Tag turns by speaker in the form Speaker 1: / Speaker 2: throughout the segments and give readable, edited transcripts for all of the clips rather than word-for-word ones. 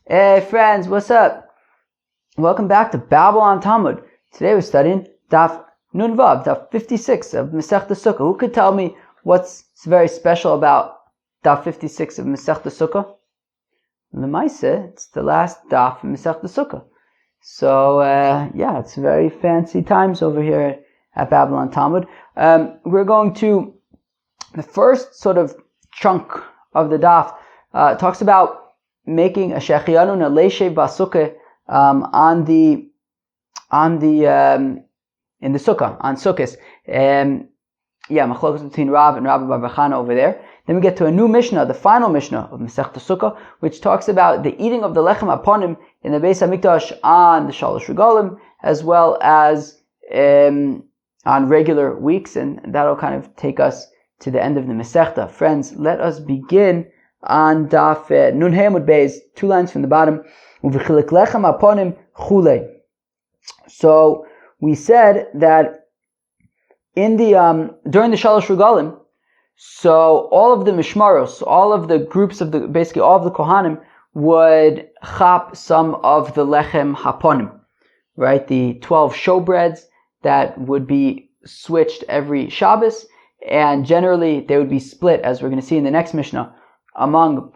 Speaker 1: Hey friends, what's up? Welcome back to Babylon Talmud. Today we're studying Daf Nun Vav, Daf 56 of Masechta Sukkah. Who could tell me what's very special about Daf 56 of Masechta Sukkah? L'maaseh, it's the last Daf of Masechta Sukkah. So it's very fancy times over here at Babylon Talmud. We're going to, the first sort of chunk of the Daf talks about making a shechianu naleshev basukkah in the sukkah, on sukkahs. Machlokes between Rav and Rabbi Bar Chana over there. Then we get to a new Mishnah, the final Mishnah of Masechta Sukkah, which talks about the eating of the lechem haponim in the Beis Hamikdash on the Shalosh Regalim, as well as on regular weeks, and that'll kind of take us to the end of the Masechta. Friends, let us begin on Daf Nun Hamud Beis, 2 lines from the bottom. Uvichilik lechem haponim chulei. So we said that in the during the Shalosh Regalim, so all of the mishmaros, all of the groups of basically all of the kohanim would chap some of the lechem haponim, right? The 12 showbreads that would be switched every Shabbos, and generally they would be split, as we're going to see in the next Mishnah, among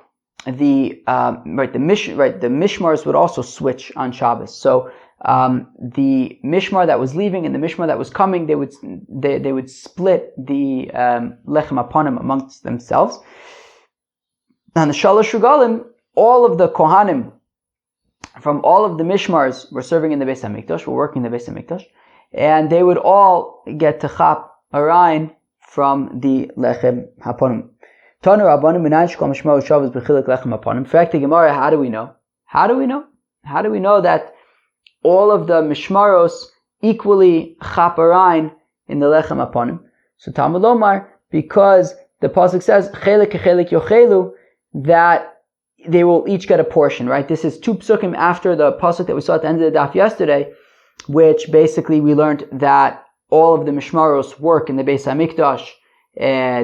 Speaker 1: the mishmars would also switch on Shabbos. So the mishmar that was leaving and the mishmar that was coming, they would split the lechem haponim amongst themselves. On the Shalosh Regalim, all of the kohanim from all of the mishmars were serving in the Beis Hamikdash, were working in the Beis Hamikdash, and they would all get to chap a rain from the lechem haponim. In fact, the Gemara, how do we know? How do we know that all of the mishmaros equally chaparain in the lechem haponim? So Talmud Lomar, because the pasuk says chelik kechelik yochelu, that they will each get a portion, right? This is 2 psukim after the pasuk that we saw at the end of the daf yesterday, which basically we learned that all of the mishmaros work in the Beis Hamikdash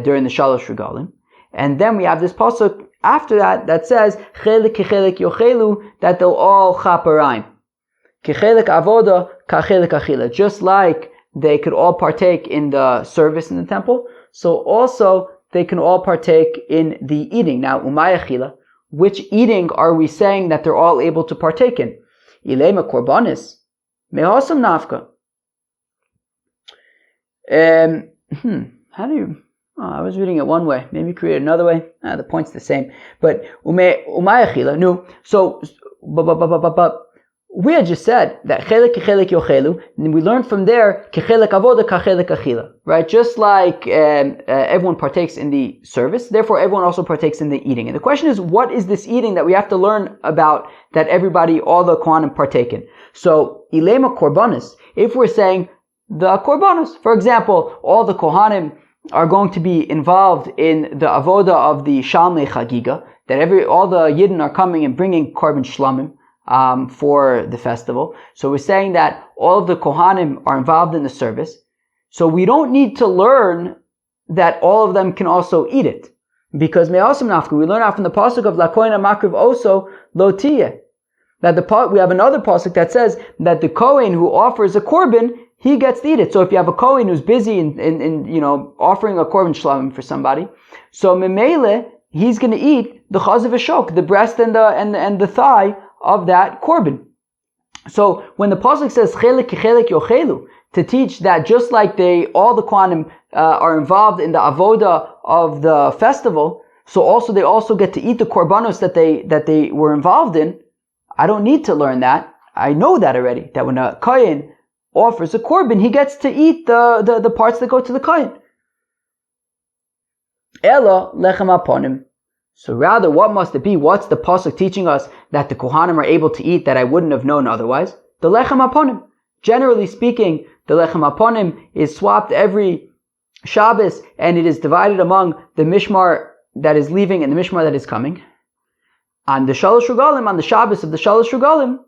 Speaker 1: during the Shalosh Regalim. And then we have this pasuk after that says chelik kechelik yochelu, that they'll all chaparayim. Kechelik avoda kachelik achila. Just like they could all partake in the service in the temple, so also they can all partake in the eating. Now, umay achila, which eating are we saying that they're all able to partake in? Ilema korbanis mehosam nafka. How do you? I was reading it one way. Maybe create another way. The point's the same. But umayachila. No. So, but we had just said that chelik kechelik yochelu, and we learned from there kechelik avoda kachelik achila. Right? Just like everyone partakes in the service, therefore everyone also partakes in the eating. And the question is, what is this eating that we have to learn about that everybody, all the kohanim partake in? So, ilema korbanos. If we're saying the korbanos, for example, all the kohanim are going to be involved in the avoda of the Shalmei Chagiga, that all the Yidden are coming and bringing korban shlamim for the festival. So we're saying that all of the Kohanim are involved in the service. So we don't need to learn that all of them can also eat it. Because me'asim nafka, we learn out from the pasuk of Lakoina Makriv Oso Lo Tiyeh, that we have another pasuk that says that the Kohen who offers a korban, he gets to eat it. So if you have a Kohen who's busy in offering a korban shlamim for somebody, so memele, he's going to eat the chazav v'shok, the breast and the thigh of that korban. So when the pasuk says chelik kechelik yochelu, to teach that just like all the kohanim are involved in the avoda of the festival, so they also get to eat the korbanos that they were involved in. I don't need to learn that. I know that already. That when a kohen offers a korban, he gets to eat the parts that go to the kohen. Ela lechem haponim. So rather, what must it be? What's the pasuk teaching us that the kohanim are able to eat that I wouldn't have known otherwise? The lechem haponim. Generally speaking, the lechem haponim is swapped every Shabbos, and it is divided among the mishmar that is leaving and the mishmar that is coming. On the Shalosh Regalim, on the Shabbos of the Shalosh Regalim,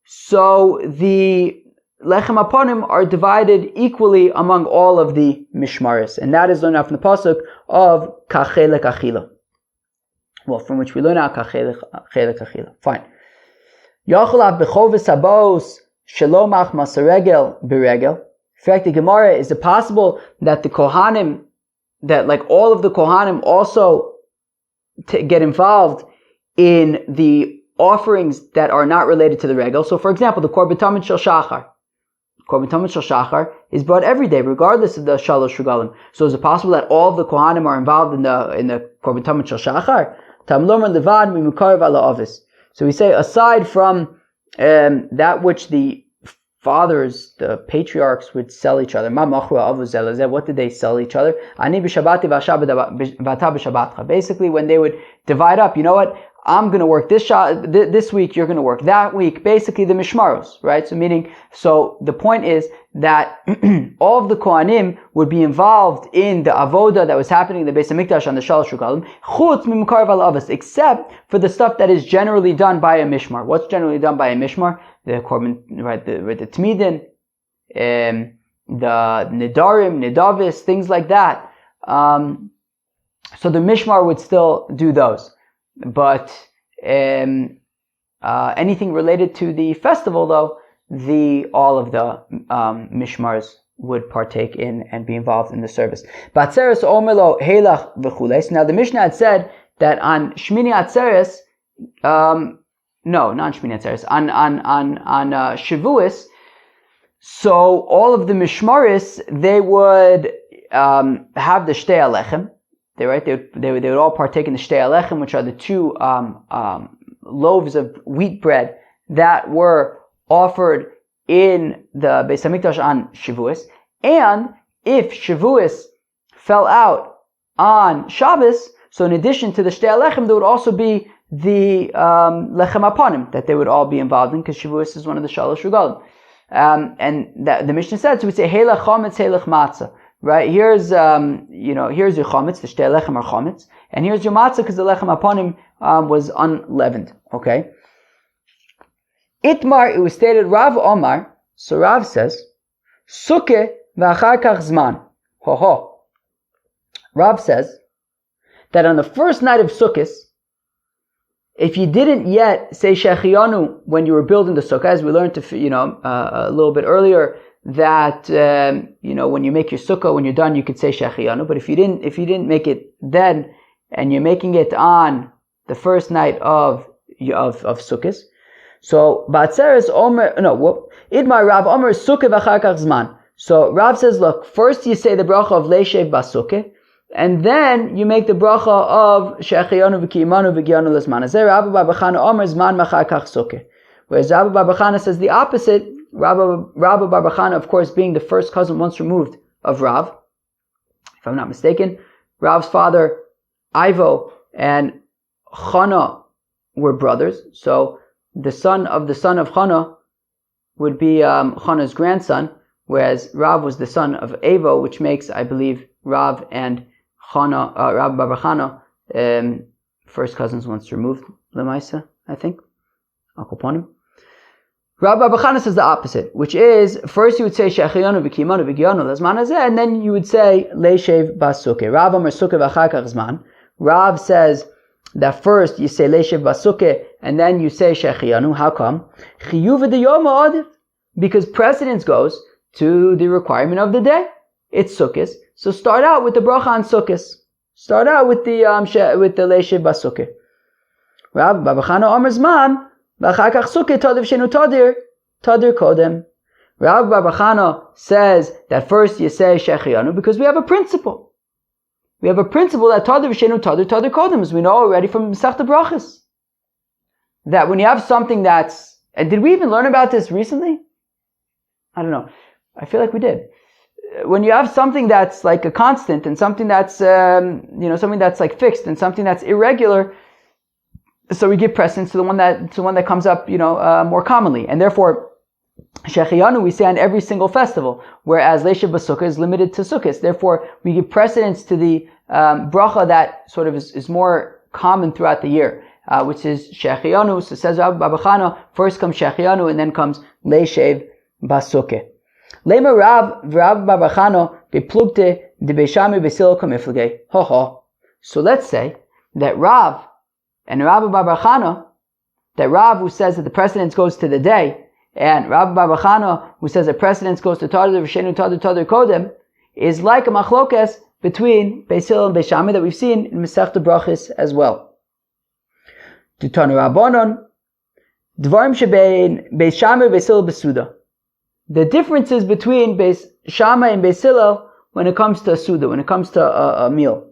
Speaker 1: so the lechem haponim are divided equally among all of the mishmaris, and that is learned out from the pasuk of kachelek achila. Well, from which we learn out kachelek achila. Fine. Yochelav b'chovis habos shalomach masaregel b'regel. In fact, the Gemara, is it possible that the Kohanim, that like all of the Kohanim also get involved in the offerings that are not related to the regel? So for example, the Korban Tamid Shel Shachar. Korban Tamid Shel Shachar is brought every day, regardless of the Shalosh Regalim. So is it possible that all of the Kohanim are involved in the Korban Tamid Shel Shachar? Tamlomer Levad Mimukarav Ala Avis. So we say, aside from that which the fathers, the patriarchs, would sell each other. What did they sell each other? Basically, when they would divide up, you know what? I'm going to work this week, you're going to work that week. Basically, the mishmaros, right? So the point is that all of the Kohanim would be involved in the avoda that was happening in the Beis Hamikdash on the Shalosh Regalim, chutz mimukarav al avos, except for the stuff that is generally done by a mishmar. What's generally done by a mishmar? The korban, right? The tmidin, the nidarim, nidavis, things like that. So the mishmar would still do those. But anything related to the festival, though, all of the mishmars would partake in and be involved in the service. Batzeres omelo helach v'chules. Now the Mishnah had said that on Shmini Atzeres, no, not Shmini Atzeres, on Shavuos, so all of the mishmaris, they would have the shtei alechem. They would all partake in the shtei alechem, which are the two loaves of wheat bread that were offered in the Beis Hamikdash on Shavuos. And if Shavuos fell out on Shabbos, so in addition to the shtei alechem, there would also be the lechem apanim that they would all be involved in, because Shavuos is one of the shalosh regalim. And the Mishnah said, so we say helach chametz, helach matzah. Right, here's here's your chametz, the shtei lechem are chametz, and here's your matzah because the lechem aponim was unleavened. Okay. Itmar, it was stated, Rav Omar, so Rav says, Sukkah v'achar kach zman. Rav says that on the first night of Sukkot, if you didn't yet say Shechiyanu when you were building the Sukkah, as we learned a little bit earlier, that when you make your sukkah, when you're done, you could say Shechiyanu. But if you didn't make it then, and you're making it on the first night of Sukkot, so Batzeres Omer Idmar Rav Omer Sukkah v'achar kach zman. So Rav says, look, first you say the bracha of Leishev Basukkah, and then you make the bracha of Shechiyanu v'kiyimanu v'giyanu l'zman. Azeh Rabbi Bar Bachana Omer zman v'achar kach sukkah. Whereas Rabbi Bar Bachana says the opposite. Rabbi Bar Bachana, of course, being the first cousin once removed of Rav, if I'm not mistaken, Rav's father, Ivo, and Chana were brothers. So the son of Chana would be Chana's grandson, whereas Rav was the son of Ivo, which makes, I believe, Rav and Chana, Rabbi Bar Bachana, first cousins once removed. Lemaisa, I think. Akoponim. Rabbi Bachana says the opposite, which is, first you would say Shechiyanu v'kiyimanu v'giyanu l'zman hazeh, and then you would say Leishev Basukkah. Rav Omer Sukkah v'achar kach zman. Rav says that first you say Leishev Basukkah, and then you say Shechiyanu. How come? Chiyuv v'diyom ha'odif. Because precedence goes to the requirement of the day. It's Sukkot, so start out with the bracha on Sukkot. Start out with the Leishev Basukkah. Rabbi Bachana Omer zman. Rabbi Bar Bachana says that first you say Shechiyanu because we have a principle. We have a principle that Tadir v'shenu Tadir Kodem, as we know already from Masechta Brachos. That when you have something that's, and did we even learn about this recently? I don't know. I feel like we did. When you have something that's like a constant and something that's something that's like fixed and something that's irregular, so we give precedence to the one that comes up, more commonly, and therefore, Shechiyanu we say on every single festival, whereas Leishev Basukkah is limited to Sukkot. Therefore, we give precedence to the bracha that sort of is more common throughout the year, which is Shechiyanu. So says Rabbi Bar Bachana, first comes Shechiyanu and then comes Leishev Basukkah. Lema Rav Bar Bachana beplugte de Beishami Besilko Miflage. So let's say that Rav and Rabbi Bar Bachana, that Rav, who says that the precedence goes to the day, and Rav Bar Chana, who says that precedence goes to Tadir V'Shenu Tadir Kodem, is like a machlokes between Beis Hillel and Beis Shammai that we've seen in Masechta Brachos as well. Tutanu Rabbanon, Dvarim shebein Beis Shammai Beis Hillel Besuda. The differences between Beis Shammai and Beis Hillel when it comes to a Suda, when it comes to a meal.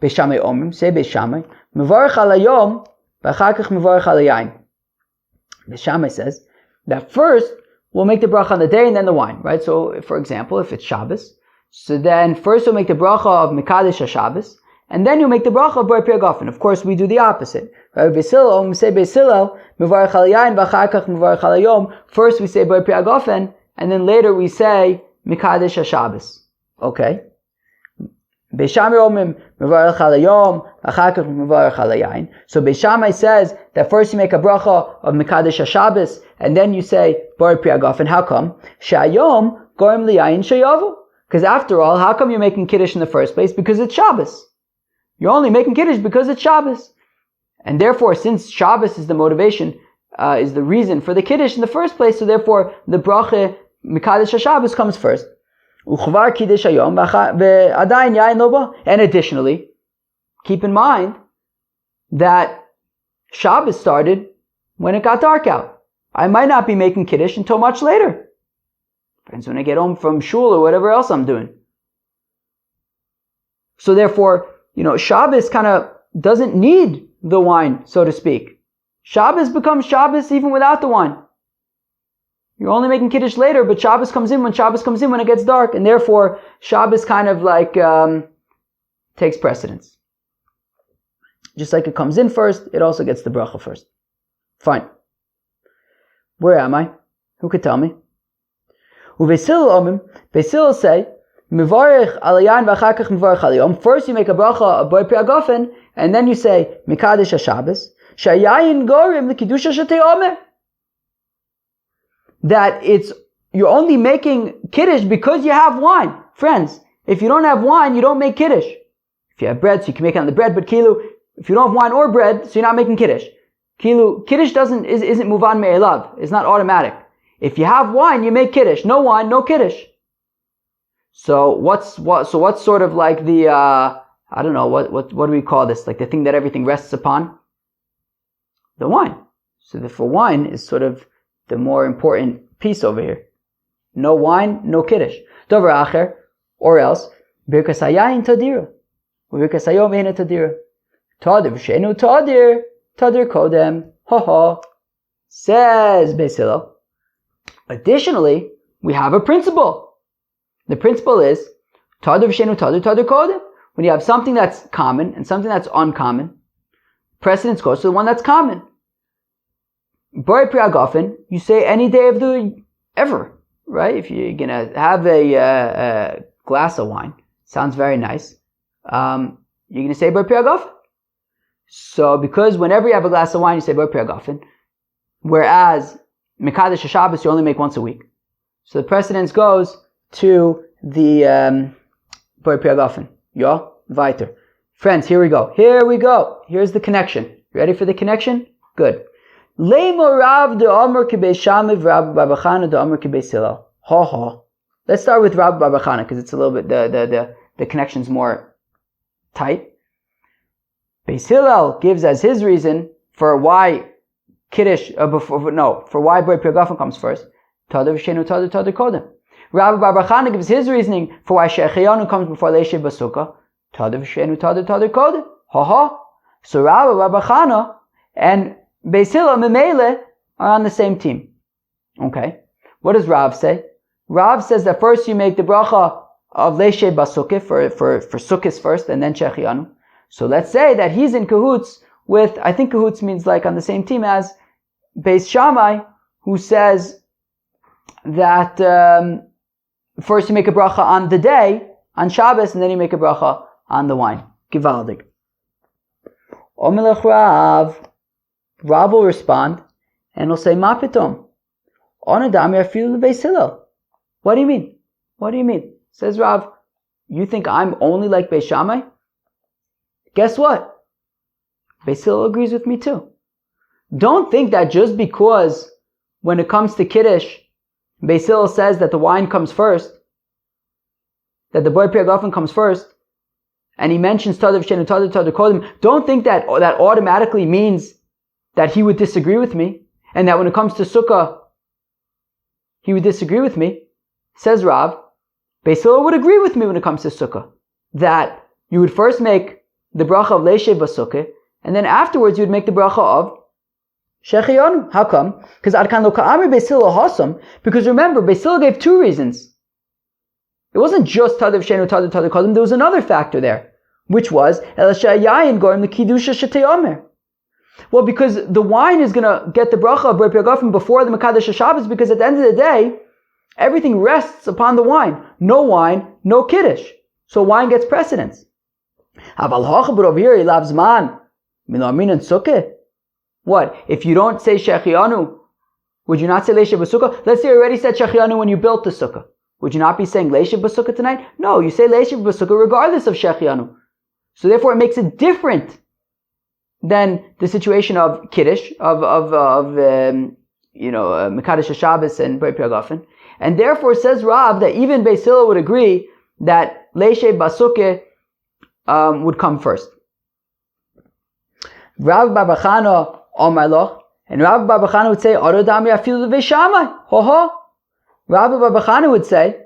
Speaker 1: Beis Shammai Omrim, say Beis Shammai, Mevarech al hayom, v'achar kach mevarech al hayayin. Beis Shammai says that first we'll make the bracha on the day and then the wine, right? So, for example, if it's Shabbos, so then first we'll make the bracha of Mekadesh HaShabbos, and then you'll make the bracha of Bar Pri Hagafen. Of course, we do the opposite. Right? Beis Hillel, we say Beis Hillel, mevarech al hayayin, v'achar kach mevarech al hayom. First we say Bar Pri Hagafen, and then later we say Mekadesh HaShabbos. Okay? Beis Shammai Omrim, mevarech al hayom, v'achar kach mevarech al hayayin. So Beis Shammai says that first you make a bracha of Mekadesh HaShabbos, and then you say Bar Pri Hagafen. How come? Sha'ayom gorim liyayin sheyavu. Because after all, how come you're making Kiddush in the first place? Because it's Shabbos. You're only making Kiddush because it's Shabbos. And therefore, since Shabbos is the motivation, is the reason for the Kiddush in the first place, so therefore the bracha Mekadesh HaShabbos comes first. Uchvar Kiddush hayom v'adayin yayin lo ba. And additionally, keep in mind that Shabbos started when it got dark out. I might not be making Kiddush until much later. Depends when I get home from shul or whatever else I'm doing. So therefore, Shabbos kind of doesn't need the wine, so to speak. Shabbos becomes Shabbos even without the wine. You're only making Kiddush later, but Shabbos comes in when it gets dark, and therefore Shabbos kind of like takes precedence. Just like it comes in first, it also gets the bracha first. Fine. Where am I? Who could tell me? Beis Hillel say, Mevarech al hayayin v'achar kach mevarech al hayom. First you make a bracha of Bar Pri Hagafen, and then you say Mekadesh HaShabbos. Shayayin gorim l'kidusha shetei omer. That you're only making Kiddush because you have wine. Friends, if you don't have wine, you don't make Kiddush. If you have bread, so you can make it on the bread, but kilu, if you don't have wine or bread, so you're not making Kiddush. Kilu, Kiddush isn't muvan me'elav. It's not automatic. If you have wine, you make Kiddush. No wine, no Kiddush. So what's sort of like the, I don't know, what do we call this? Like the thing that everything rests upon? The wine. So therefore wine is sort of the more important piece over here. No wine, no Kiddush. Dover acher, or else, birkas hayayin tadira. Birkas hayom eina tadira. Tadir v'shenu tadir kodem. Ha ha. Says Beis Hillel. Additionally, we have a principle. The principle is Tadir v'shenu tadir kodem. When you have something that's common and something that's uncommon, precedence goes to the one that's common. Bar Pri Hagafen, you say any day of the ever, right? If you're gonna have a glass of wine, sounds very nice. You're gonna say Bar Pri Hagafen. So because whenever you have a glass of wine, you say Bar Pri Hagafen, whereas Mekadesh HaShabbos you only make once a week. So the precedence goes to the Bar Pri Hagafen. Ja, weiter. Friends, here we go. Here's the connection. Ready for the connection? Good. Leimo Rav de Amar ke Beis Shammai v'Rav Bar Chana de Amar ke Beis Hillel. Ha ha. Let's start with Rav Bar Chana because it's a little bit the connection's more tight. Beis Hillel gives as his reason for why Kiddush for why Bar Pri Hagafen comes first. Tadir v'shenu tadir kodem. Rav Bar Chana gives his reasoning for why Shechayanu comes before Leishe Basukkah. Tadir v'shenu tadir kodem. Ha ha. So Rav Bar Chana and Beis Hillel Memele are on the same team. Okay. What does Rav say? Rav says that first you make the bracha of Leishe Basukkah for Sukkahs first and then Shechianu. So let's say that he's in cahoots with, I think cahoots means like on the same team as Beis Shammai, who says that first you make a bracha on the day, on Shabbos, and then you make a bracha on the wine. Givaldig. Omelech Rav. Rav will respond, and he'll say, Ma pitom. Onadami afilu Beis Hillel. What do you mean? What do you mean? Says Rav, you think I'm only like Beis Shammai? Guess what? Beis Hillel agrees with me too. don't think that just because when it comes to Kiddush, Beis Hillel says that the wine comes first, that the Boy Priyagofen comes first, and he mentions Tadav Shenu Tadav Kodim, don't think that automatically means that he would disagree with me, and that when it comes to Sukkah, he would disagree with me. Says Rav, Beis Hillel would agree with me when it comes to Sukkah, that you would first make the bracha of Leishev Basukkah, and then afterwards you would make the bracha of Shechianu. How come? Because Adkan Lo Ka'amri Beis Hillel Hasam, because remember, Beis Hillel gave two reasons. It wasn't just Tadav Shenu Tadav Kodim, there was another factor there, which was El Shayayin Gorim L'Kidusha Shetei Omer. Well, because the wine is going to get the bracha of B'rei Piragafim before the Mekadesh HaShabbos, because at the end of the day, everything rests upon the wine. No wine, no Kiddush. So wine gets precedence. But over here, he loves man. What? If you don't say Shechianu, would you not say Leishev B'Sukkah? Let's say you already said Shechianu when you built the Sukkah. Would you not be saying Leishev B'Sukkah tonight? No, you say Leishev B'Sukkah regardless of Shechianu. So therefore it makes it different than the situation of Kiddush, Mekadesh HaShabbos and B'rei Piragafim. And therefore says Rav that even Beis Hillel would agree that Leishev B'Sukkah would come first. Rav Bar Bachana Omar Loch, and Rav Bar Bachana would say, Arodami Afilu V'Shamai, ho ho. Rav Bar Bachana would say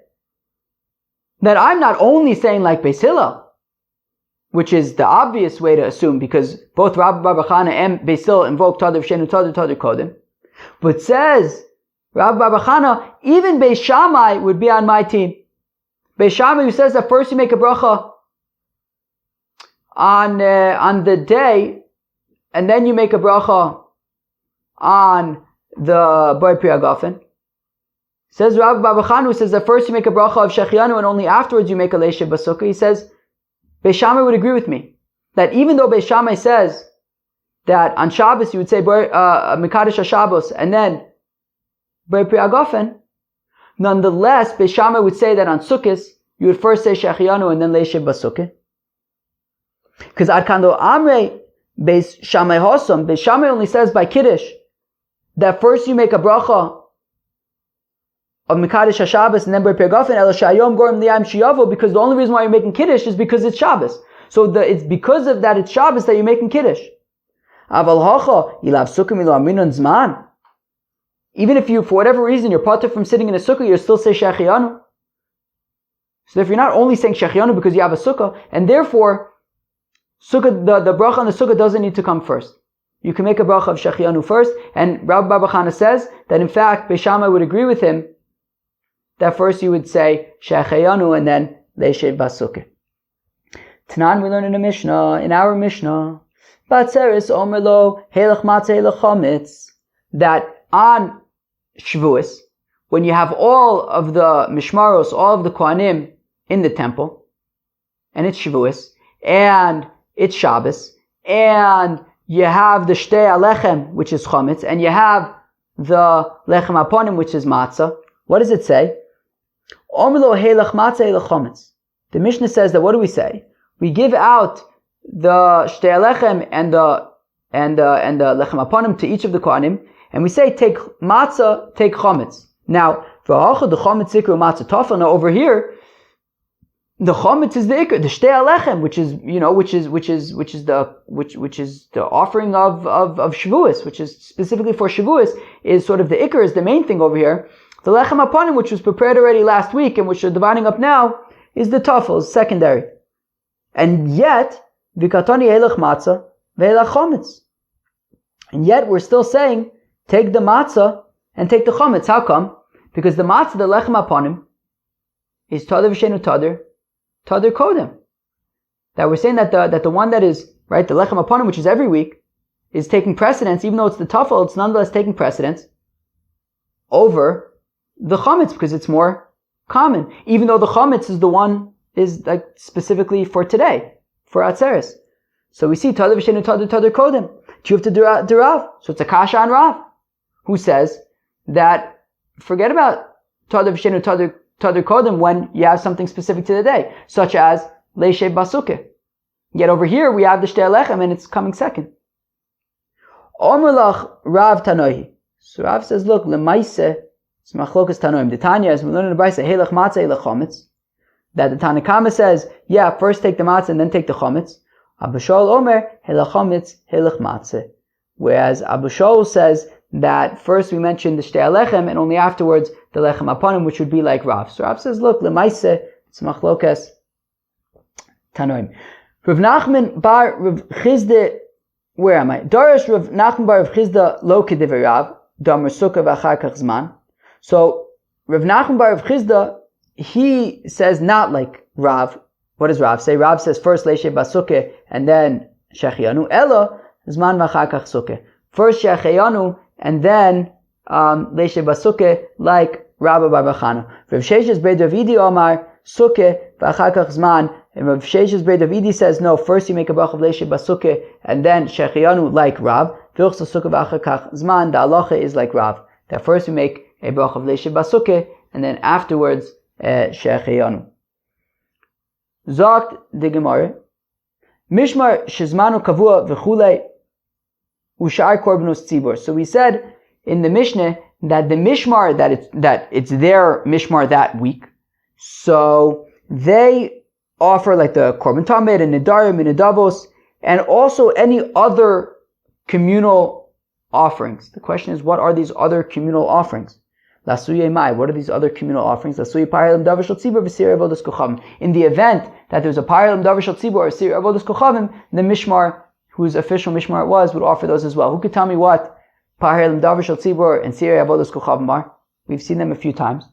Speaker 1: that I'm not only saying like Beis Hillel, which is the obvious way to assume, because both Rav Bar Bachana and Beis Hillel invoke Tadav Shenu Tadav Kodim, but says Rav Bar Bachana, even Beis Shammai would be on my team. Beis Shammai, who says that first you make a bracha on the day, and then you make a bracha on the B'rei Piragafim. Says Rav Bar Bachana, who says that first you make a bracha of Shechianu and only afterwards you make a Leishev B'Sukkah. He says Beis Shammai would agree with me that even though Beis Shammai says that on Shabbos you would say Mekadesh HaShabbos and then B'rei Piragafim, nonetheless Beis Shammai would say that on Sukkot you would first say Shechianu and then Leishev B'Sukkah. Because Adkan Lo Amrei Beis Shammai Hasam, Beis Shammai only says by Kiddush that first you make a bracha of Mekadesh HaShabbos and then B'rei Piragafim, El Shayom Gorim Liyam Shiyavo, because the only reason why you're making Kiddush is because it's Shabbos. So it's because of that it's Shabbos that you're making Kiddush. Aval Hacha, Yilav Sukkah Milo Aminon Zman. Even if you, for whatever reason, you're parted from sitting in a Sukkah, you still say Shechianu. So if you're not only saying Shechianu because you have a Sukkah, and therefore, Sukkah, the bracha on the Sukkah doesn't need to come first. You can make a bracha of Shechianu first, and Rav Bar Bachana says that in fact, Beis Shammai would agree with him that first you would say Shechianu and then Leishev B'Sukkah. Tanan, we learn in our Mishnah, Batzeres Omer Lo Helach Matzah Helach Chametz, that on Shavuos, when you have all of the Mishmaros, all of the Kohanim in the temple, and it's Shavuos, and it's Shabbos, and you have the Shtei Alechem, which is Chametz, and you have the Lechem Aponim, which is Matzah. What does it say? The Mishnah says that what do we say? We give out the Shtei Alechem and the Lechem Aponim to each of the Kohanim, and we say take Matzah, take Chametz. Now, the Chametz Ikr Matzah Tafel. Now over here, the Chametz is the Ikr, the Shtei Alechem, which is the offering of Shavuos, which is specifically for Shavuos, is sort of the Ikr, is the main thing over here. The Lechem Aponim, which was prepared already last week and which we're dividing up now, is the Tafel, is secondary. And yet, Vikatani Elach Matzah, Ve'elach Chametz. And yet we're still saying, take the Matzah and take the Chametz. How come? Because the Matzah, the Lechem Aponim, is Tadav Shenu Tadav Kodem. That we're saying that the one that is, right, the Lechem Aponim, which is every week, is taking precedence, even though it's the Tafel, it's nonetheless taking precedence over the Chametz, because it's more common. Even though the Chametz is the one, is like specifically for today, for Atzeres. So we see Tadav Shenu Tadav Kodem. You have to do Rav. So it's a Kasha on Rav, who says that forget about Tadav Shenu Tadav Kodem when you have something specific to the day, such as Leishev B'Sukkah. Yet over here we have the Shtei Alechem and it's coming second. Omelach Rav Tanohi. So Rav says, look, lemaise, it's machlokas Tanoim. The Tanya, as we learn in the Brisa, helach matzah, helach chometz. That the Tanakama says, yeah, first take the matzah and then take the chometz. Abu Shaul Omer, helach chometz, helach matzah. Whereas Abu Shaul says that first we mention the shtei alechem and only afterwards the lechem aponim, which would be like Rav. So Rav says, look, lemaise, it's machlokas Tanoim. Rav Nachman bar Rav Chizde, where am I? Darish Rav Nachman bar Rav Chizda lo kedivrei Rav, damer sukkah v'achar kach zman. So Rav Nachman bar Rav Chizda, he says not like Rav. What does Rav say? Rav says first leishe basukkah and then shechianu. Elo zman v'achar kach sukkah. First shechianu and then leishe basukkah like Rabbi bar Bachana. Rav Sheshes ber Davidi Omar sukkah v'achar kach zman. And Rav Sheshes ber Davidi says no. First you make a bracha of leishe basukkah and then shechianu like Rav. V'chsa sukkah v'achar kach zman. The halacha is like Rav. That first we make a bracha of leishe basukkah and then afterwards shechianu. Zogt the Gemara, Mishmar shizmanu kavua v'chulei ushar korbanos tzibur. So we said in the Mishnah that the mishmar that it's their mishmar that week. So they offer like the korban tamid and nedarim and nedavos and also any other communal offerings. The question is, what are these other communal offerings? Lasuye mai. What are these other communal offerings? Lasuye parelim davar shel tzibur v'sir avodas kochavim. In the event that there's a parelim davar shel tzibur or sir avodas kochavim, the mishmar, whose official mishmar it was, would offer those as well. Who could tell me what parelim davar shel tzibur and sir avodas kochavim are? We've seen them a few times.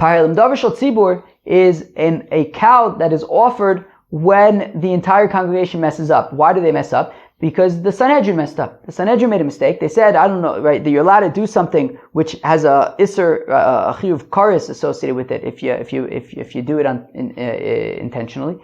Speaker 1: Parelim davar shel tzibur is a cow that is offered when the entire congregation messes up. Why do they mess up? Because the Sanhedrin messed up. The Sanhedrin made a mistake. They said, I don't know, right, that you're allowed to do something which has a isser, a chiyuv karis associated with it if you do it intentionally.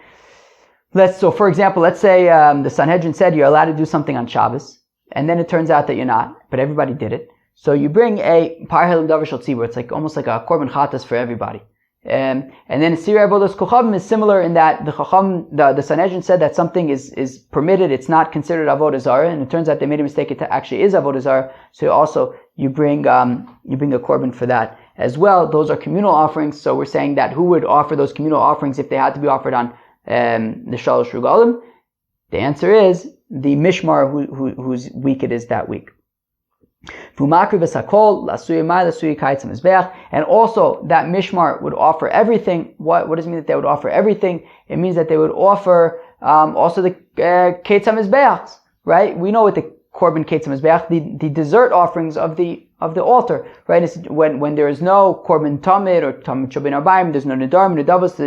Speaker 1: So for example, let's say the Sanhedrin said you're allowed to do something on Shabbos, and then it turns out that you're not, but everybody did it. So you bring a par helim davar shel tzibur. It's like almost like a korban chatas for everybody. And then Sirei Avodas Kochavim is similar in that the Sanhedrin said that something is permitted, it's not considered Avodah Zarah, and it turns out they made a mistake, it actually is Avodah Zarah, so you bring a korban for that as well. Those are communal offerings, so we're saying that who would offer those communal offerings if they had to be offered on the Shalosh Regalim? The answer is the Mishmar whose week it is that week. And also that mishmar would offer everything. What does it mean that they would offer everything? It means that they would offer also the Ketz HaMizbeach, right? We know what the korban Ketz HaMizbeach, the dessert offerings of the altar, right? It's when there is no korban tamid or tamid shabin arbaim, there's no nedarim, nedavos,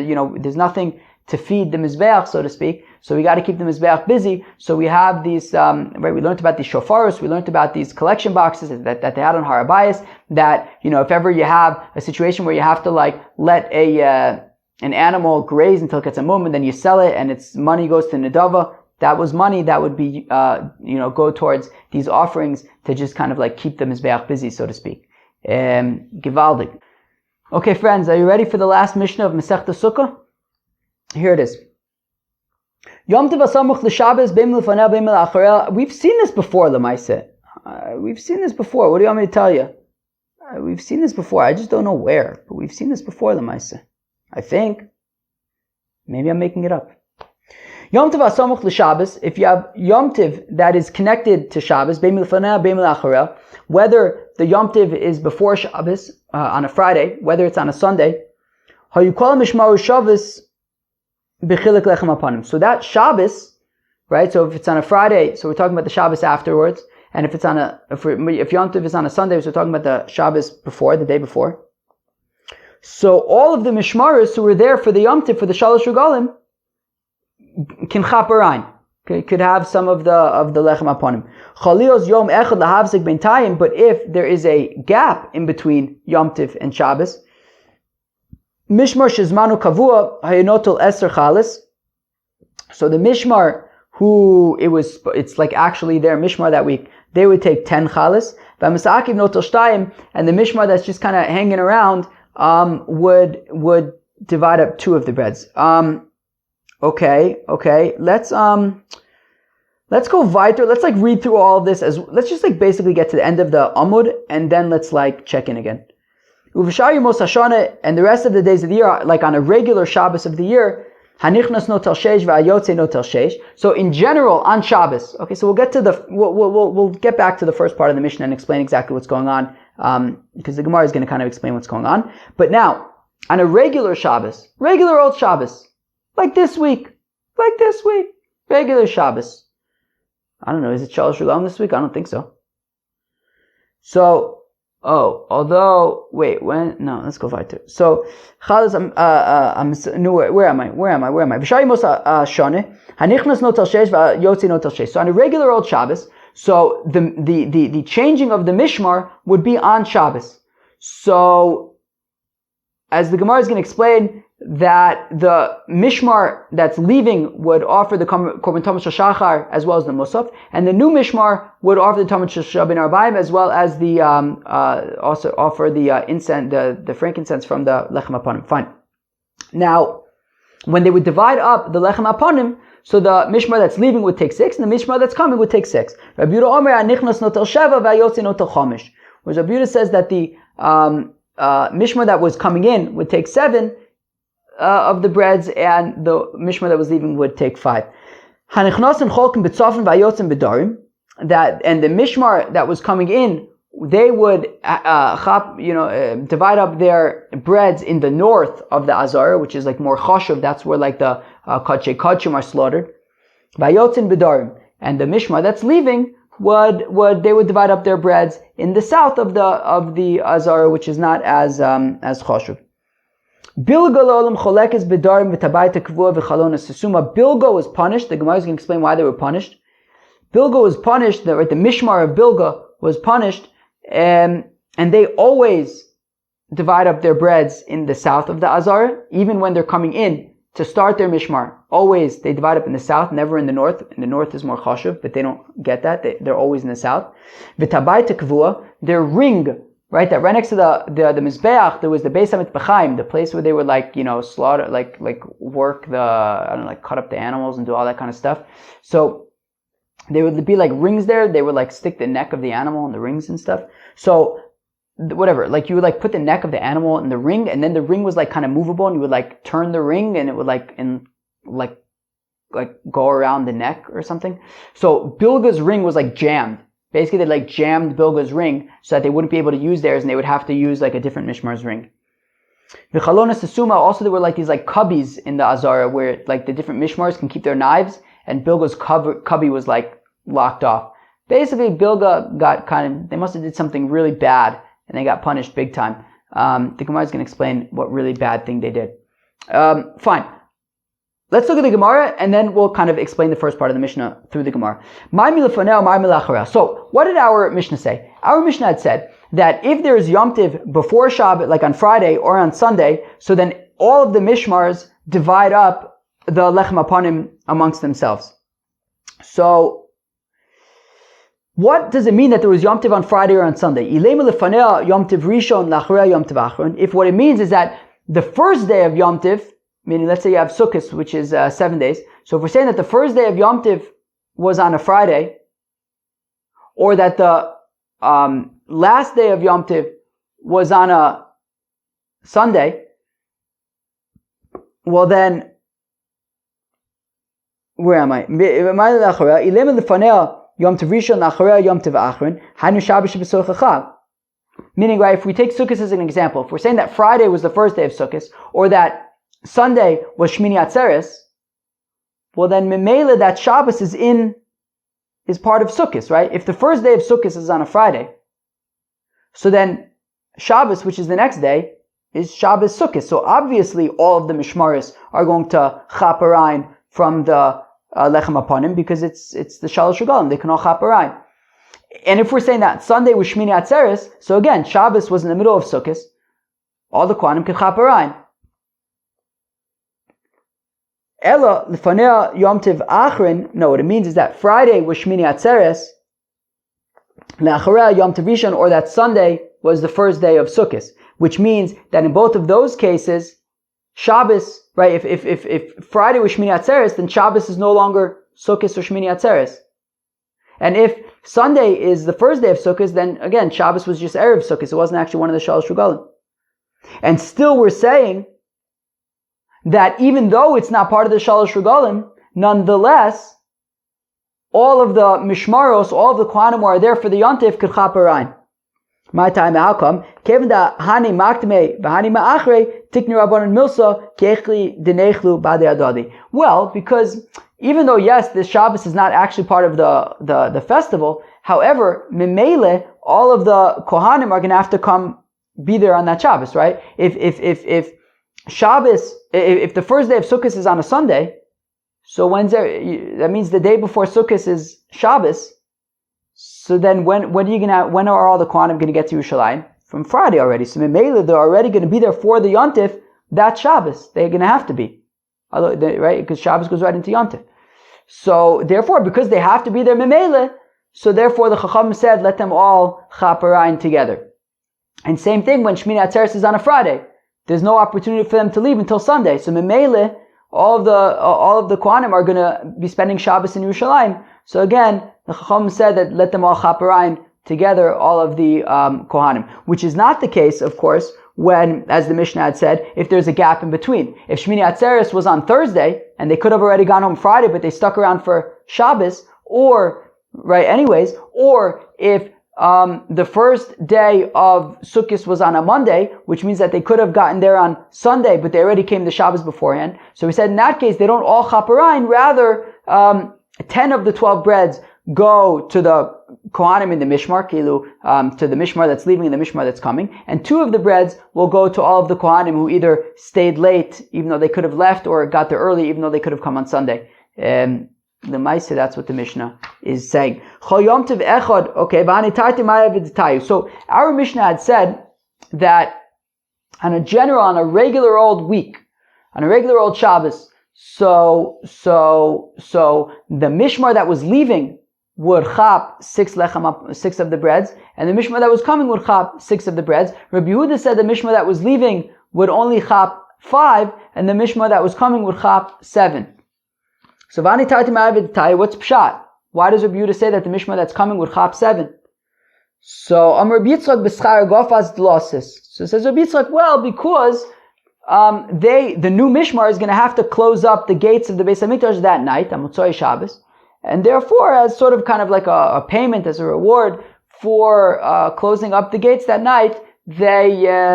Speaker 1: there's nothing to feed the mizbeach, so to speak. So we got to keep the mizbeach busy. So we have these, right? We learned about these shofaros. We learned about these collection boxes that they had on Har HaBayis. That if ever you have a situation where you have to let an animal graze until it gets a mum, and then you sell it, and its money goes to nedava. That was money that would be, go towards these offerings to just kind of keep the mizbeach busy, so to speak. Givaldig. Okay, friends, are you ready for the last Mishnah of Masechta Sukkah? Here it is. Yom Tov Asamuch l'Shabbos beim l'fanei beim l'acharei. We've seen this before, Lemaise. We've seen this before. What do you want me to tell you? We've seen this before. I just don't know where, but we've seen this before, Lemaise. I think. Maybe I'm making it up. Yom Tov Asamuch l'Shabbos. If you have Yom Tov that is connected to Shabbos, beim l'fanei beim l'acharei, whether the Yom Tov is before Shabbos on a Friday, whether it's on a Sunday, hayukol mishmaru Shabbos. So that Shabbos, right? So if it's on a Friday, so we're talking about the Shabbos afterwards, and if Yom Tov is on a Sunday, so we're talking about the Shabbos before, the day before. So all of the Mishmaros who were there for the Yom Tov, for the Shalosh Regalim, can chaparain, could have some of the lechem aponim. Chalios Yom Echad lahavzik b'intayim, but if there is a gap in between Yom Tov and Shabbos, Mishmar shizmanu kavua hayinotul eser chalis. So the Mishmar it's actually their Mishmar that week, they would take 10 chalis. V'amasakiv notel shtayim, and the Mishmar that's just kind of hanging around would divide up 2 of the breads. Okay. Let's Let's go weiter. Let's read through all of this let's just basically get to the end of the Amud and then let's check in again. Uvashar Yemos Hashana, and the rest of the days of the year, on a regular Shabbos of the year, Hanichnas no tel sheish v'ayotze no tel sheish. So in general, on Shabbos, okay, so we'll get back to the first part of the Mishnah and explain exactly what's going on, because the Gemara is going to kind of explain what's going on. But now, on a regular Shabbos, regular old Shabbos, like this week, regular Shabbos. I don't know, is it Shalosh Shulam this week? I don't think so. So, let's go weiter. So, where am I? So on a regular old Shabbos, so the changing of the Mishmar would be on Shabbos. So, as the Gemara is going to explain, that the Mishmar that's leaving would offer the Korban Tamid Shel Shachar as well as the Musaf, and the new Mishmar would offer the Tamid Shel Ben Arbaim as well as the also offer the incense, the frankincense from the Lechem Aponim. Fine. Now, when they would divide up the Lechem Aponim, so the Mishmar that's leaving would take 6, and the Mishmar that's coming would take 6. Rabbi Yehuda Omer Anichnas Notel Sheva v'Ayotze Notel Chomish. Whereas Rabbi Yehuda says that the Mishmar that was coming in would take 7 of the breads, and the Mishmar that was leaving would take 5. That, and the Mishmar that was coming in, they would divide up their breads in the north of the Azara, which is more chashuv. That's where the Kodshei Kodshim are slaughtered. And the Mishmar that's leaving they would divide up their breads in the south of the Azara, which is not as chashuv. Bilga was punished. The Gemara is going to explain why they were punished. Bilga was punished. The Mishmar of Bilga was punished, and they always divide up their breads in the south of the Azara, even when they're coming in to start their Mishmar. Always they divide up in the south, never in the north. In the north is more chashuv, but they don't get that. They're always in the south. Their ring. Right, that right next to the Mizbeach, there was the Beis HaMitbechaim, the place where they would slaughter, work cut up the animals and do all that kind of stuff. So there would be rings there. They would stick the neck of the animal in the rings and stuff. So whatever, you would put the neck of the animal in the ring, and then the ring was kind of movable, and you would turn the ring, and it would go around the neck or something. So Bilga's ring was jammed. Basically, they jammed Bilga's ring so that they wouldn't be able to use theirs, and they would have to use a different Mishmar's ring. V'chalonas Sesuma, also there were these cubbies in the Azara where the different Mishmars can keep their knives, and Bilga's cubby was locked off. Basically, Bilga got they must have did something really bad, and they got punished big time. The Gemara is going to explain what really bad thing they did. Fine. Let's look at the Gemara, and then we'll kind of explain the first part of the Mishnah through the Gemara. So, what did our Mishnah say? Our Mishnah had said that if there's Yom Tiv before Shabbat, on Friday or on Sunday, so then all of the Mishmars divide up the Lechem Aponim amongst themselves. So, what does it mean that there was Yom Tiv on Friday or on Sunday? If what it means is that the first day of Yom Tiv, meaning, let's say you have Sukkot, which is 7 days. So if we're saying that the first day of Yom Tiv was on a Friday, or that the last day of Yom Tiv was on a Sunday, well then, where am I? Meaning, right, if we take Sukkot as an example, if we're saying that Friday was the first day of Sukkot, or that Sunday was Shmini Atzeres, well then Memela, that Shabbos is part of Sukkot, right? If the first day of Sukkot is on a Friday, so then Shabbos, which is the next day, is Shabbos Sukkot. So obviously all of the Mishmaris are going to Chaparain from the Lechem Aponim, because it's the Shalosh Regalim, they can all Chaparain. And if we're saying that Sunday was Shmini Atzeres, so again, Shabbos was in the middle of Sukkot, all the Kohanim could Chaparain. Ella Lefanea Yom Tiv Achrin. No, what it means is that Friday was Shmini Atzeres, Le'acharea Yom Tiv Rishon, or that Sunday was the first day of Sukkot. Which means that in both of those cases, Shabbos, right? If Friday was Shmini Atzeres, then Shabbos is no longer Sukkot or Shmini Atzeres. And if Sunday is the first day of Sukkot, then again, Shabbos was just Erev Sukkot. It wasn't actually one of the Shalosh Regalim. And still we're saying that even though it's not part of the Shalosh Regalim, nonetheless, all of the Mishmaros, all of the Kohanim who are there for the Yontif could Chaparain. My time, how come? Kevin da Hani Maktme, Bahani Ma'achre, Tikni Rabbanon Milsa, Kechli Denechlu Bade Adadi. Well, because even though, yes, this Shabbos is not actually part of the festival, however, Memele, all of the Kohanim are going to have to come be there on that Shabbos, right? If Shabbos, if the first day of Sukkot is on a Sunday, so Wednesday, that means the day before Sukkot is Shabbos. So then when are all the Kohanim going to get to Yerushalayim? From Friday already. So Memele, they're already going to be there for the Yontif that Shabbos. They're going to have to be. Right? Because Shabbos goes right into Yontif. So therefore, because they have to be there Memele, so therefore the Chacham said, let them all Chaparain together. And same thing when Shmini Atzeres is on a Friday. There's no opportunity for them to leave until Sunday. So Memele, all of the Kohanim are going to be spending Shabbos in Yerushalayim. So again, the Chacham said that let them all Chaparain together, all of the Kohanim. Which is not the case, of course, when, as the Mishnah had said, if there's a gap in between. If Shmini Atzeres was on Thursday, and they could have already gone home Friday, but they stuck around for Shabbos, or if the first day of Sukkot was on a Monday, which means that they could have gotten there on Sunday, but they already came to Shabbos beforehand. So we said in that case, they don't all Chaparain, rather, 10 of the 12 breads go to the Kohanim in the Mishmar, to the Mishmar that's leaving and the Mishmar that's coming, and 2 of the breads will go to all of the Kohanim who either stayed late, even though they could have left, or got there early, even though they could have come on Sunday. The Maisa, that's what the Mishnah is saying. Okay, so our Mishnah had said that on a regular old week, on a regular old Shabbos, so the Mishmar that was leaving would chap 6 of the breads, and the Mishmar that was coming would chap 6 of the breads. Rabbi Yehuda said the Mishmar that was leaving would only chap 5, and the Mishmar that was coming would chap 7. So what's pshat? Why does Rabbi Yehuda say that the Mishmar that's coming would chap 7? So Rabbi Yitzchak b'schar gofas dlosis. So says Rabbi Yitzchak, well, because the new Mishmar is going to have to close up the gates of the Beis Hamikdash that night, on Motzei Shabbos, and therefore, as sort of kind of like a payment, as a reward for closing up the gates that night, they get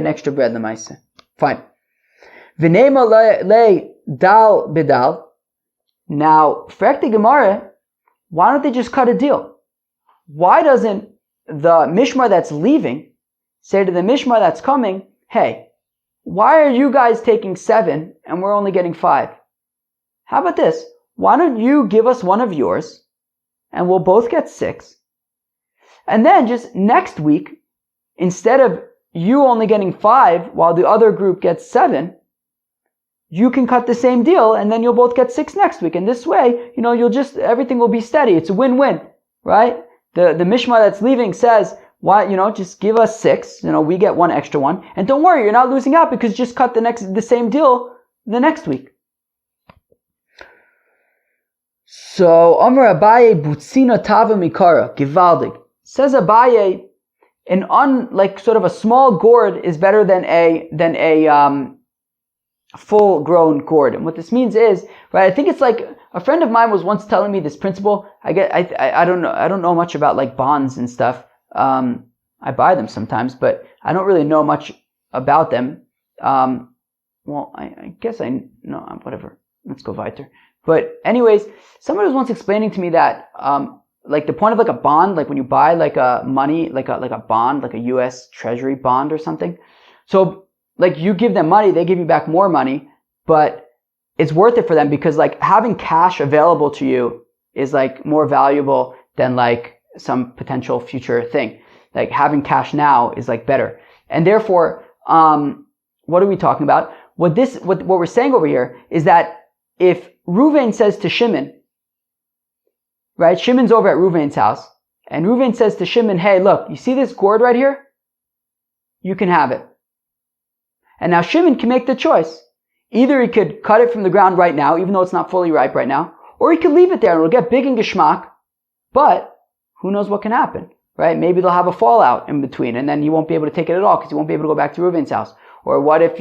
Speaker 1: an extra bread in the Maisa. Fine. V'neima le dal bidal. Now, Frekti Gemara, why don't they just cut a deal? Why doesn't the Mishmar that's leaving say to the Mishmar that's coming, hey, why are you guys taking 7 and we're only getting 5? How about this? Why don't you give us one of yours and we'll both get 6? And then just next week, instead of you only getting 5 while the other group gets 7, you can cut the same deal and then you'll both get 6 next week. And this way, everything will be steady. It's a win-win, right? The Mishmar that's leaving says, why, just give us 6, we get 1 extra one. And don't worry, you're not losing out because just cut the same deal the next week. So, Amar Abaye Butzina Tava Mikara, Givaldig. Says Abaye, sort of a small gourd is better than a full-grown gourd. And what this means is, right, I think it's like, a friend of mine was once telling me this principle. I don't know much about like bonds and stuff. I buy them sometimes, but I don't really know much about them. I guess I know, whatever. Let's go weiter. But anyways, somebody was once explaining to me that, like the point of like a bond, like when you buy like a money, like a bond, like a U.S. Treasury bond or something. So like you give them money, they give you back more money, but it's worth it for them because like having cash available to you is like more valuable than like some potential future thing. Like having cash now is like better. And therefore, what are we talking about? What we're saying over here is that if Reuven says to Shimon, right? Shimon's over at Reuven's house, and Reuven says to Shimon, hey, look, you see this gourd right here? You can have it. And now Shimon can make the choice. Either he could cut it from the ground right now, even though it's not fully ripe right now, or he could leave it there and it'll get big in Geschmack, but who knows what can happen, right? Maybe they'll have a fallout in between and then he won't be able to take it at all because he won't be able to go back to Reuven's house. Or what if,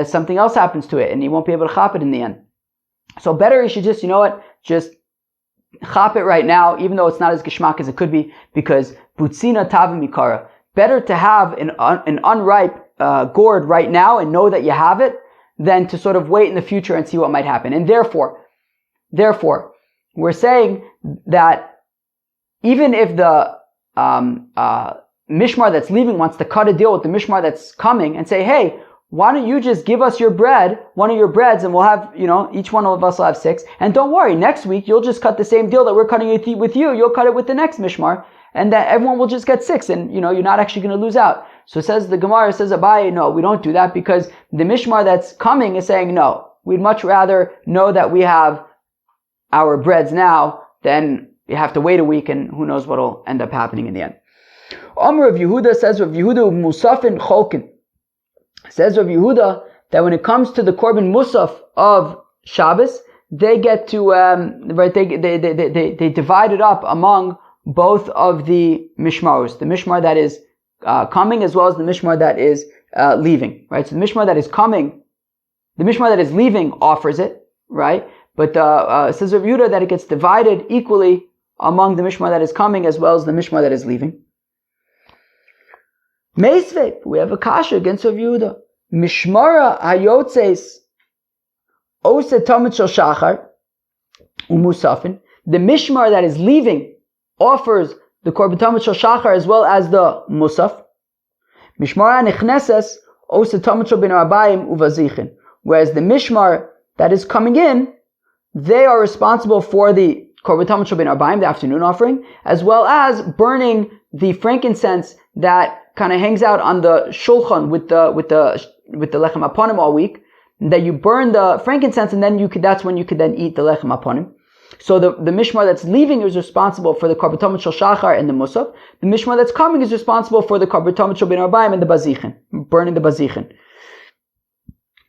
Speaker 1: something else happens to it and he won't be able to chop it in the end. So better he should just, just chop it right now, even though it's not as Geschmack as it could be, because Butzina Tava Mikara. Better to have an unripe gourd right now and know that you have it than to sort of wait in the future and see what might happen. And therefore, we're saying that even if the mishmar that's leaving wants to cut a deal with the mishmar that's coming and say, hey, why don't you just give us your bread, one of your breads, and we'll have, each one of us will have 6. And don't worry, next week you'll just cut the same deal that we're cutting with you. You'll cut it with the next mishmar, and that everyone will just get 6, and you're not actually going to lose out. So says the Gemara, says Abaye, no, we don't do that because the mishmar that's coming is saying, no, we'd much rather know that we have our breads now than you have to wait a week and who knows what will end up happening in the end. Omer of Yehuda says of Yehuda Musafin Cholkin. Says Rav Yehuda that when it comes to the Korban Musaf of Shabbos, they get to they divide it up among both of the mishmaros, the mishmar that is coming as well as the mishmar that is leaving, right? So the mishmar that is coming, the mishmar that is leaving offers it, right? But it says Rav Yehuda that it gets divided equally among the mishmar that is coming as well as the mishmar that is leaving. Meisvei, we have a kasha against Rav Yehuda. Mishmara hayotzes ose tamid shel shachar umusafin. The mishmar that is leaving offers the korban tamid shel shachar as well as the musaf. Mishmara nechneses ose tamid shel ben arbaim uvazichin. Whereas the mishmar that is coming in, they are responsible for the korban tamid shel ben arbaim, the afternoon offering, as well as burning the frankincense that kind of hangs out on the shulchan with the lechem aponim all week. That you burn the frankincense and then that's when you could then eat the lechem aponim. So the mishmar that's leaving is responsible for the korban tamid shel shachar and the musaf. The mishmar that's coming is responsible for the korban tamid shel ben arbaim and the bazichin, burning the bazichin.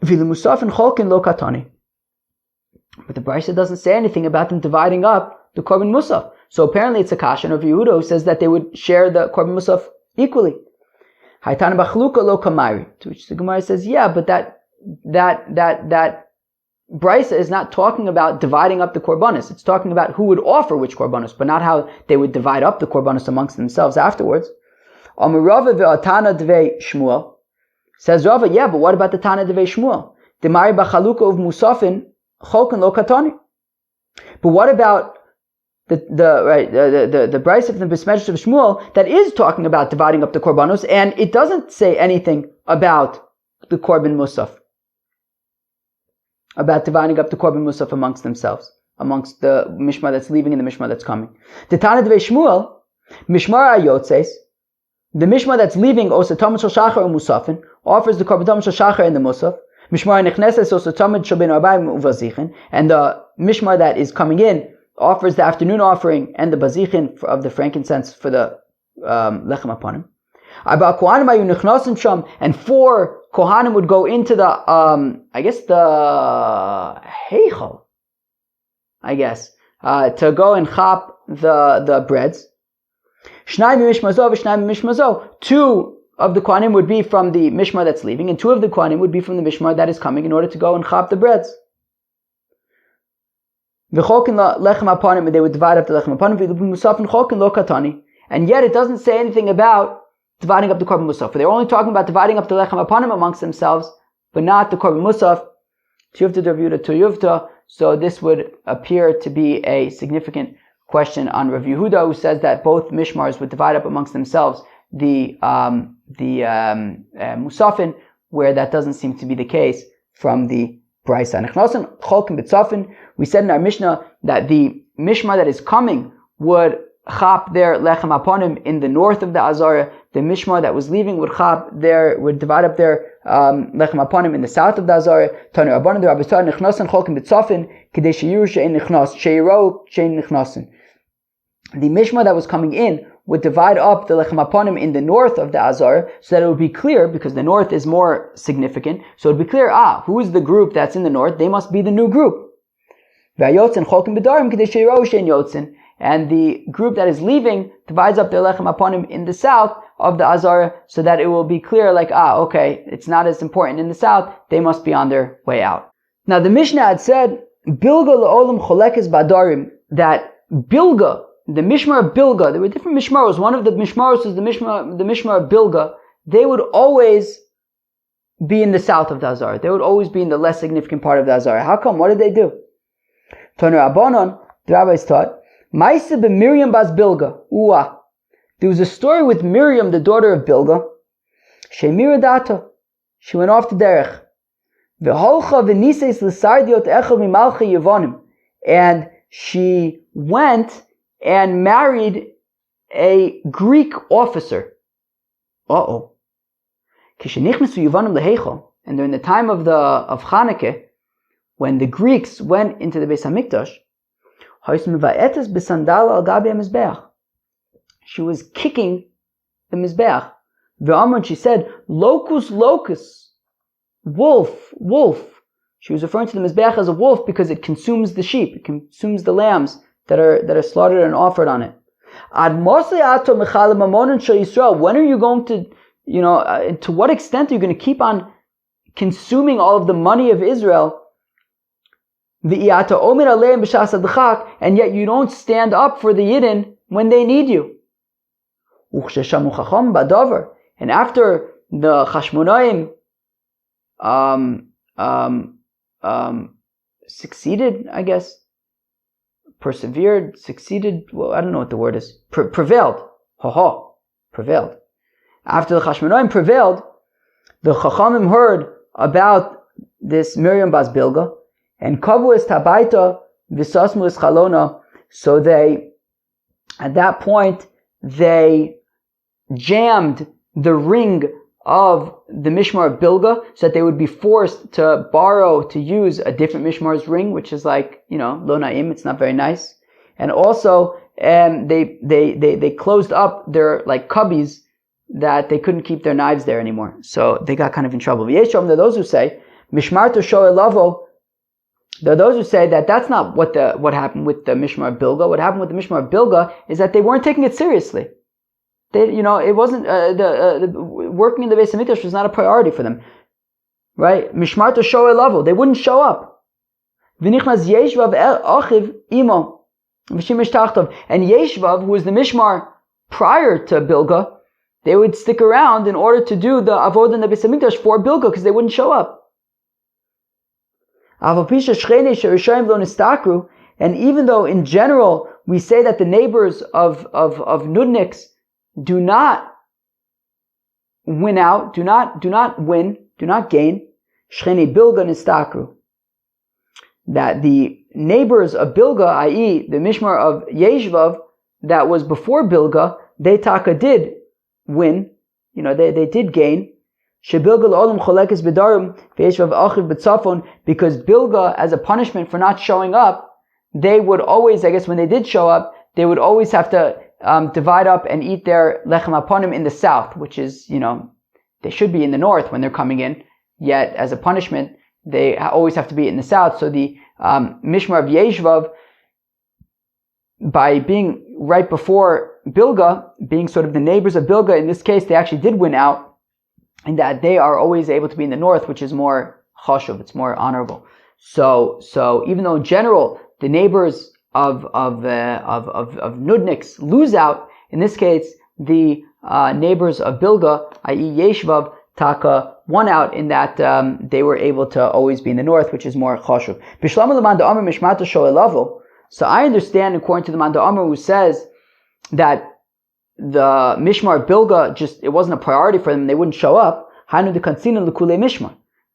Speaker 1: V'le musaf and cholkin lo katani. But the Brisa doesn't say anything about them dividing up the korban musaf. So apparently it's a kasha of Yehuda who says that they would share the korban musaf equally. Haitana bachluka lo kamari. To which the Gemara says, yeah, but that Brisa is not talking about dividing up the korbanos. It's talking about who would offer which korbanos, but not how they would divide up the korbanos amongst themselves afterwards. Amar Rava ve'atana devei Shmuel. Says Rava, yeah, but what about the Tana devei Shmuel? Demari bachaluka of musafin cholkan lo katani. But what about the Brisa of the Besmedrash of Shmuel that is talking about dividing up the korbanos, and it doesn't say anything about the korban musaf, about dividing up the korban musaf amongst themselves, amongst the mishmar that's leaving and the mishmar that's coming. The Tana devei Shmuel, mishmar ayotzes, the mishmar that's leaving osa tamid shel shachar umusafin offers the korban tamid shel shachar and the musaf. Mishmar nechneses osa tamid shel ben arbaim uvazichin, and the mishmar that is coming in offers the afternoon offering and the bazichin of the frankincense for the lechem aponim. And 4 kohanim would go into the heichal, to go and chop the breads. 2 of the kohanim would be from the mishmar that's leaving, and 2 of the kohanim would be from the mishmar that is coming in order to go and chop the breads. They would divide up the lechem aponim, and yet it doesn't say anything about dividing up the korban musaf. They're only talking about dividing up the lechem aponim amongst themselves, but not the korban musaf. Tiyuvta Rav Yehuda. So this would appear to be a significant question on Rav Yehuda, who says that both mishmars would divide up amongst themselves the musafin, where that doesn't seem to be the case from the Brisa. We said in our Mishnah that the mishmar that is coming would chop their lechem aponim in the north of the Azara. The mishmar that was leaving would divide up their lechem aponim in the south of the Azara. Tanu Rabbanan the Rabbis nichnasen cholkim b'tzafin kedei sheyiru she'ein nichnas sheiro she'ein nichnasen. The mishmar that was coming in would divide up the lechem hapanim in the north of the Azara, so that it would be clear, because the north is more significant, so it would be clear, who is the group that's in the north? They must be the new group. And the group that is leaving divides up their lechem hapanim in the south of the Azara, so that it will be clear, like, okay, it's not as important in the south, they must be on their way out. Now the Mishnah had said, Bilga le'olam cholekes badarim, that Bilga, the Mishmar of Bilga, there were different Mishmaros. One of the Mishmaros was the Mishmar of Bilga. They would always be in the south of the Azara. They would always be in the less significant part of the Azara. How come? What did they do? Toner Abanon, the rabbis taught, Maisa be Miriam bas Bilga. There was a story with Miriam, the daughter of Bilga. Shemira data. She went off to derech. V'holcha v'niseis l'sardiot echel mimalchi yevonim. And she went and married a Greek officer. And during the time of Chanukah, when the Greeks went into the Beis Hamikdash, she was kicking the Mizbeach. And she said, locus, locus, wolf, wolf. She was referring to the Mizbeach as a wolf because it consumes the sheep, it consumes the lambs that are slaughtered and offered on it. When are you going to, to what extent are you going to keep on consuming all of the money of Israel? And yet you don't stand up for the Yidden when they need you. And after the Chashmonaim succeeded, I guess, persevered, succeeded, well, I don't know what the word is, prevailed. Prevailed. After the Chashmonaim prevailed, the Chachamim heard about this Miriam bas Bilga, and kavu es tabaita v'sasmu es chalona, so they, at that point, they jammed the ring of the Mishmar of Bilga, so that they would be forced to use a different Mishmar's ring, which is like, lo na'im, it's not very nice. And also, they closed up their, like, cubbies, that they couldn't keep their knives there anymore. So they got kind of in trouble. There are those who say, Mishmar to Shoelavo, there are those who say that that's not what happened with the Mishmar of Bilga. What happened with the Mishmar of Bilga is that they weren't taking it seriously. It wasn't, working in the Beis Hamikdash was not a priority for them. Right? Mishmar to Shoelavo, they wouldn't show up. V'nichnas Yeshvav achiv imo, v'shimish tachtov. And Yeshvav, who was the Mishmar prior to Bilga, they would stick around in order to do the avodah in the Beis Hamikdash for Bilga, because they wouldn't show up. And even though in general we say that the neighbors of Nudniks do not win out, do not gain, that the neighbors of Bilga, i.e. the Mishmar of Yeshvav that was before Bilga, they did win, they did gain. Because Bilga, as a punishment for not showing up, they would always, I guess when they did show up, they would always have to divide up and eat their lechem hapanim in the south, which is, they should be in the north when they're coming in, yet as a punishment, they always have to be in the south. So the Mishmar of Yeshvav, by being right before Bilga, being sort of the neighbors of Bilga, in this case, they actually did win out, in that they are always able to be in the north, which is more chashuv, it's more honorable. So even though in general the neighbors of Nudniks lose out, in this case the neighbors of Bilga, i.e. Yeshvav, Taka, won out in that they were able to always be in the north, which is more chashuv. So I understand, according to the Manda Amr, who says that the Mishmar of Bilga, it wasn't a priority for them, they wouldn't show up.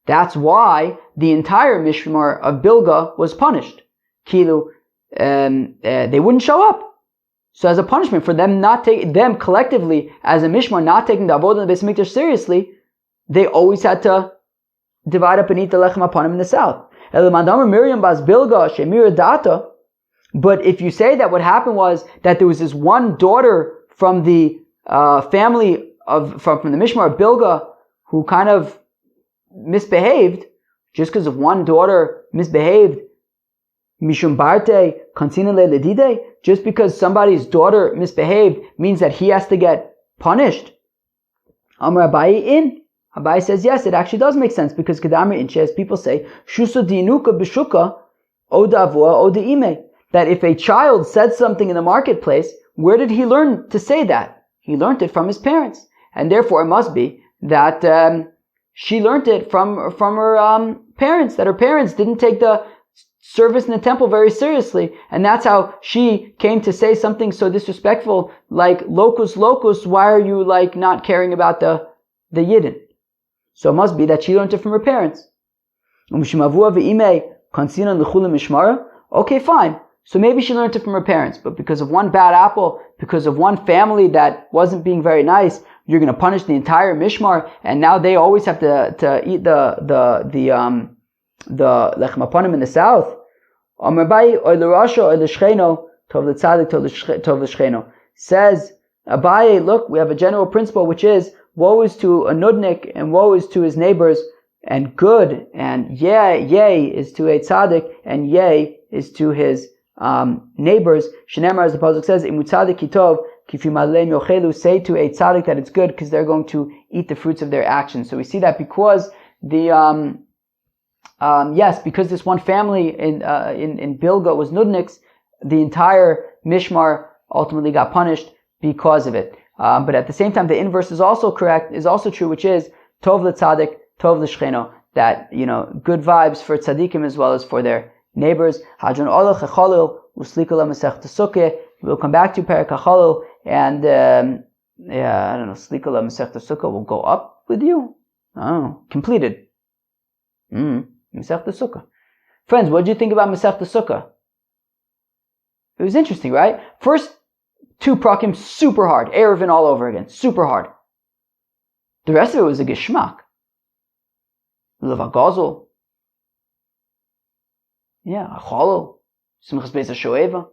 Speaker 1: That's why the entire Mishmar of Bilga was punished. They wouldn't show up. So as a punishment for them them collectively as a Mishmar not taking the avodah in the Beis Hamikdash seriously, they always had to divide up and eat the lechem hapanim in the south. Miriam bas Bilga shemira data. But if you say that what happened was that there was this one daughter from the family from the Mishmar of Bilga who kind of misbehaved, just because of one daughter misbehaved, Mishum Barte Kansina Ledide, just because somebody's daughter misbehaved means that he has to get punished. Amar Abaye in. Abaye says yes, it actually does make sense, because Kedamri Inche, as people say, Shusa Dinuka B'Shuka Oda Avua Oda Ime, that if a child said something in the marketplace, where did he learn to say that? He learned it from his parents, and therefore it must be that she learned it from her parents, that her parents didn't take the service in the temple very seriously, and that's how she came to say something so disrespectful like locus, why are you like not caring about the Yidden? So it must be that she learned it from her parents. Okay, fine. So maybe she learned it from her parents, but because of one bad apple, because of one family that wasn't being very nice, you're going to punish the entire Mishmar, and now they always have to eat the lechem aponim in the south. Says Abaye, look, we have a general principle, which is woe is to a nudnik and woe is to his neighbors, and good and yay is to a tzaddik and yay is to his neighbors. Shenemar, as the pasuk says, imu tzaddik kitov kifimaleim yochelu, say to a tzaddik that it's good because they're going to eat the fruits of their actions. So we see that because the because this one family in Bilga was nudniks, the entire Mishmar ultimately got punished because of it. But at the same time, the inverse is also correct, is also true, which is tov l'tzaddik, tov l'shcheno, that, good vibes for tzaddikim as well as for their neighbors. Hadron olach echolil uslikala masech Sukkah. We'll come back to Perek HaCholil, and I don't know, slikala masech Sukkah will go up with you. Oh, completed. Masech Sukkah. Friends, what did you think about Masech Sukkah? It was interesting, right? First 2 prakim, super hard. Erevin all over again. Super hard. The rest of it was a geschmack. Levagazel. Yeah, Acholil. Simchas Beis HaShoeva.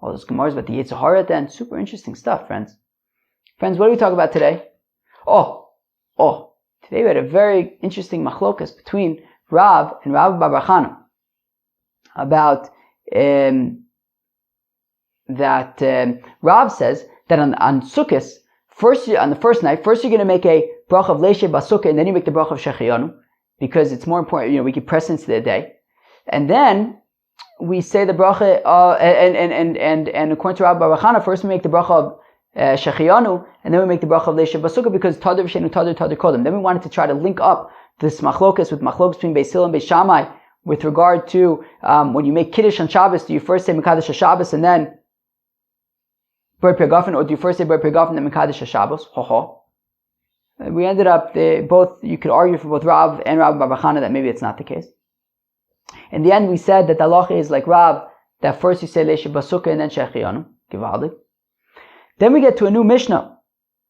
Speaker 1: All those Gemaras about the Yetzer Hara at the end. Super interesting stuff, friends. Friends, what do we talk about today? Today we had a very interesting machlokas between Rav and Rav Bar Chana about that Rav says that on Sukkot, on the first night, you're going to make a bracha of Leishe Basukkah, and then you make the bracha of Shechianu, because it's more important, we give precedence to the day. And then we say the bracha, and according to Rav Bar Chana, first we make the bracha of Shechianu, and then we make the bracha of Leishe Basukkah, because Tadir V'Shenu Tadir Kodem. Then we wanted to try to link up this machlokas with machlokas between Beis Hillel and Beis Shammai with regard to when you make Kiddush on Shabbos, do you first say Mekadesh HaShabbos and then Ber Pirgafen, or do you first say Ber Pirgafen and then Mekadesh HaShabbos? We ended up, you could argue for both Rav and Rav Bar Chana that maybe it's not the case. In the end, we said that the halacha is like Rav, that first you say Leishe Basukkah and then Shechianu, Givaldik. Then we get to a new Mishnah,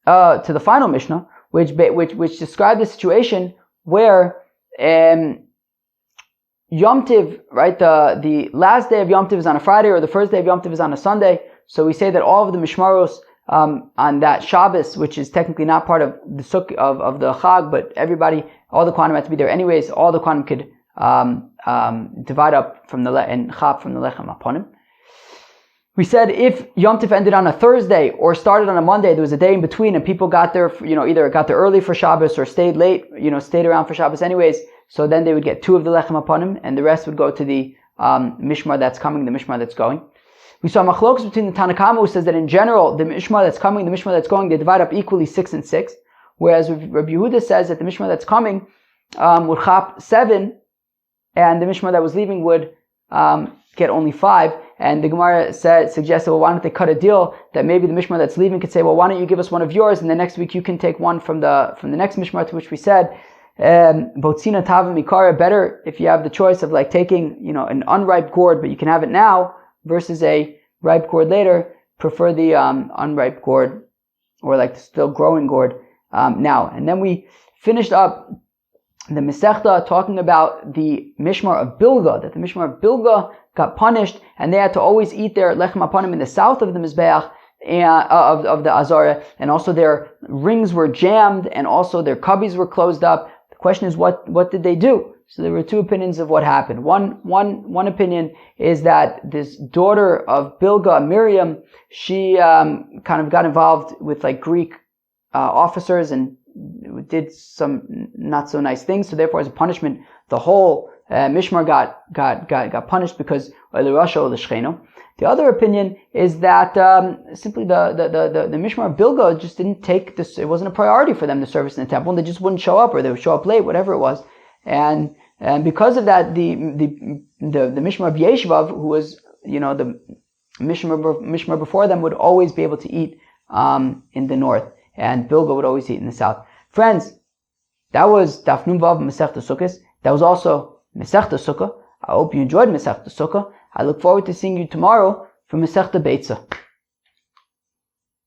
Speaker 1: to the final Mishnah, which described the situation where Yom Tiv, right, the last day of Yom Tiv is on a Friday, or the first day of Yom Tiv is on a Sunday. So we say that all of the Mishmaros on that Shabbos, which is technically not part of the Sukkah of the Chag, but everybody, all the Kohanim had to be there anyways. All the Kohanim could divide up from and chap from the Lechem Aponim. We said if Yom Tif ended on a Thursday or started on a Monday, there was a day in between, and people got there, either got there early for Shabbos or stayed late, stayed around for Shabbos anyways. So then they would get 2 of the Lechem Aponim, and the rest would go to the Mishmar that's coming, the Mishmar that's going. We saw machlokas between the Tanna Kama, who says that in general, the Mishmar that's coming, the Mishmar that's going, they divide up equally 6 and 6. Whereas Rabbi Yehuda says that the Mishmar that's coming would chap 7, and the Mishmar that was leaving would get only 5. And the Gemara suggested, well, why don't they cut a deal that maybe the Mishmar that's leaving could say, well, why don't you give us one of yours, and the next week you can take one from the next Mishmar, to which we said, Botzina Tava Mikara, better if you have the choice of like taking, an unripe gourd, but you can have it now, versus a ripe gourd later, prefer the unripe gourd, or like the still growing gourd now. And then we finished up the Masechta talking about the Mishmar of Bilga, that the Mishmar of Bilga got punished, and they had to always eat their Lechem Aponim in the south of the Mizbeach, of the Azara, and also their rings were jammed, and also their cubbies were closed up. The question is, what did they do? So there were two opinions of what happened. One opinion is that this daughter of Bilga, Miriam, she kind of got involved with like Greek officers and did some not so nice things. So therefore, as a punishment, the whole Mishmar got punished because the other opinion is that simply the Mishmar of Bilga just didn't take this. It wasn't a priority for them to service in the temple, and they just wouldn't show up, or they would show up late, whatever it was. And because of that, the Mishmar of Yeshvav, who was the Mishmar before them, would always be able to eat in the north, and Bilga would always eat in the south. Friends, that was Daf Nun Vav Masechta Sukkos. That was also Masechta Sukkah. I hope you enjoyed Masechta Sukkah. I look forward to seeing you tomorrow for Masechta Beitza.